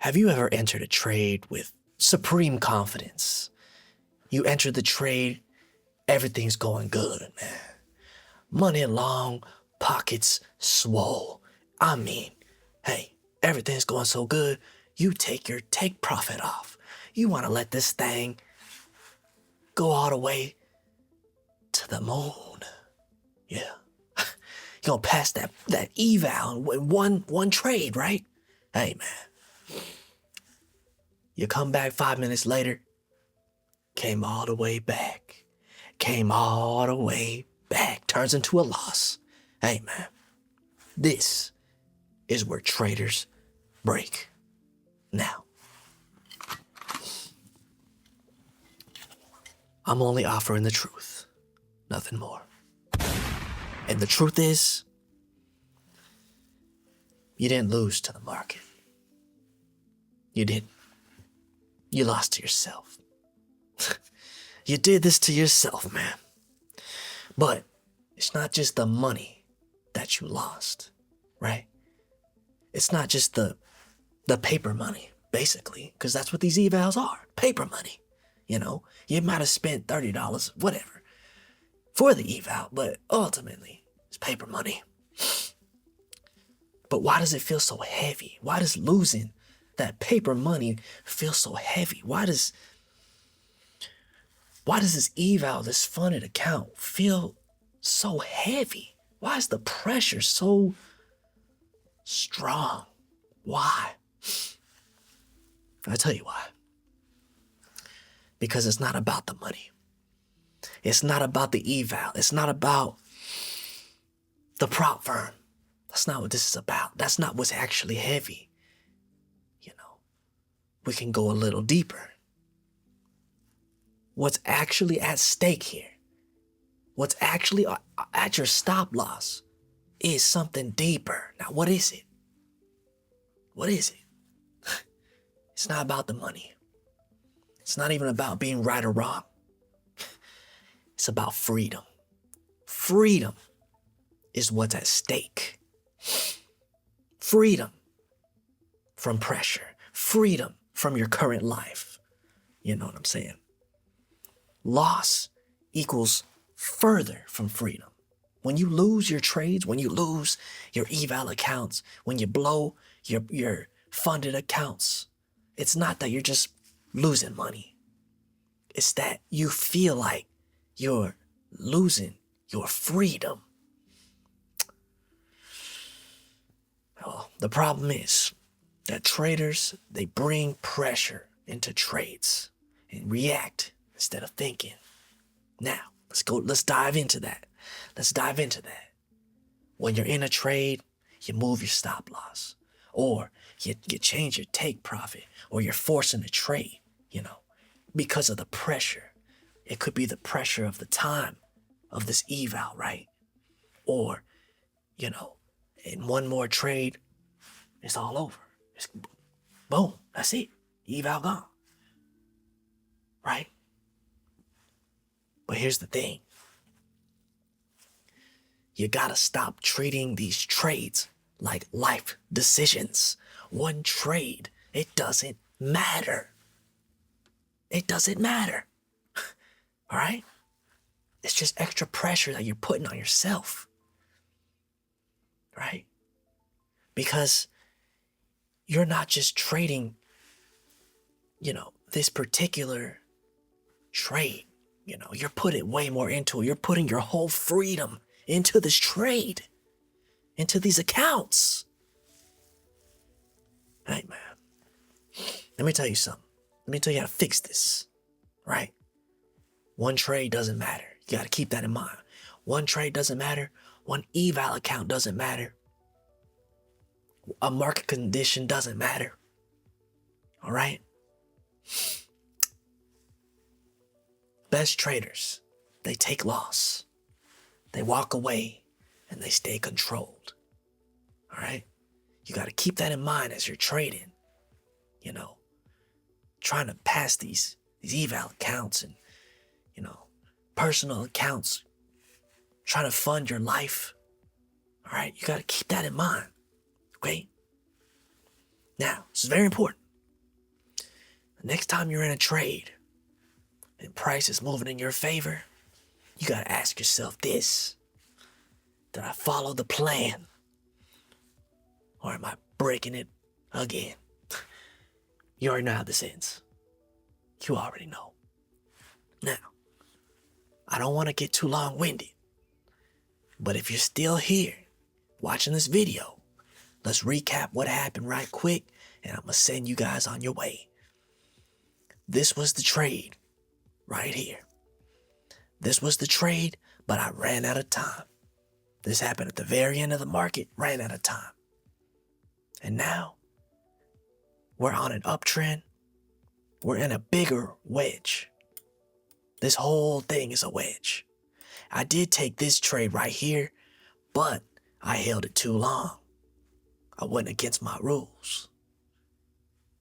Have you ever entered a trade with supreme confidence? You enter the trade, everything's going good, man. Money long, pockets swole. I mean, hey, everything's going so good, you take your take profit off. You want to let this thing go all the way to the moon. Yeah. You're gonna pass that eval in one trade, right? Hey man. You come back 5 minutes later, came all the way back. Came all the way back. Turns into a loss. Hey man. This is where traders break. Now, I'm only offering the truth, nothing more. And the truth is, you didn't lose to the market. You didn't. You lost to yourself. You did this to yourself, man. But it's not just the money that you lost, right? It's not just the paper money, basically, because that's what these evals are, paper money. You know, you might have spent $30, whatever, for the eval, but ultimately, it's paper money. But why does it feel so heavy? Why does losing that paper money feel so heavy? Why does this eval, this funded account, feel so heavy? Why is the pressure so strong? Why? I'll tell you why. Because it's not about the money. It's not about the eval. It's not about the prop firm. That's not what this is about. That's not what's actually heavy. You know, we can go a little deeper. What's actually at stake here, what's actually at your stop loss is something deeper. Now, what is it? What is it? It's not about the money. It's not even about being right or wrong. It's about freedom. Freedom is what's at stake. Freedom from pressure. Freedom from your current life. You know what I'm saying? Loss equals further from freedom. When you lose your trades, when you lose your eval accounts, when you blow your funded accounts, it's not that you're just losing money. It's that you feel like you're losing your freedom. Well, the problem is that traders, they bring pressure into trades and react instead of thinking. Now, let's dive into that. When you're in a trade, you move your stop loss, or you change your take profit, or you're forcing a trade, because of the pressure. It could be the pressure of the time of this eval, right? Or, in one more trade, it's all over. It's boom, that's it. Eval gone. Right? But here's the thing. You gotta stop treating these trades like life decisions. One trade, it doesn't matter. It doesn't matter. All right? It's just extra pressure that you're putting on yourself. Right? Because you're not just trading, this particular trade. You're putting way more into it. You're putting your whole freedom into this trade, into these accounts. Hey, man. Let me tell you something. Let me tell you how to fix this, right? One trade doesn't matter. You got to keep that in mind. One trade doesn't matter. One eval account doesn't matter. A market condition doesn't matter. All right? Best traders, they take loss. They walk away and they stay controlled. All right? You got to keep that in mind as you're trading. Trying to pass these eval accounts and, personal accounts. Trying to fund your life. All right? You got to keep that in mind. Okay? Now, this is very important. Next time you're in a trade and price is moving in your favor, you gotta ask yourself this. Did I follow the plan? Or am I breaking it again? You already know how this ends. You already know. Now, I don't want to get too long-winded, but if you're still here watching this video, let's recap what happened right quick, and I'm going to send you guys on your way. This was the trade right here. This was the trade, but I ran out of time. This happened at the very end of the market, ran out of time. And now, we're on an uptrend. We're in a bigger wedge. This whole thing is a wedge. I did take this trade right here, but I held it too long. I went against my rules.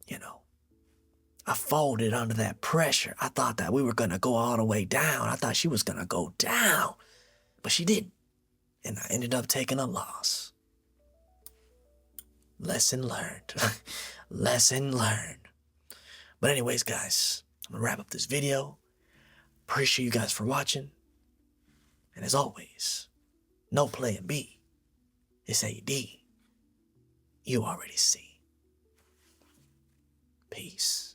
You know, I folded under that pressure. I thought that we were going to go all the way down. I thought she was going to go down, but she didn't. And I ended up taking a loss. Lesson learned. Lesson learned. But anyways, guys, I'm going to wrap up this video. Appreciate you guys for watching. And as always, no plan B. It's AD. You already see. Peace.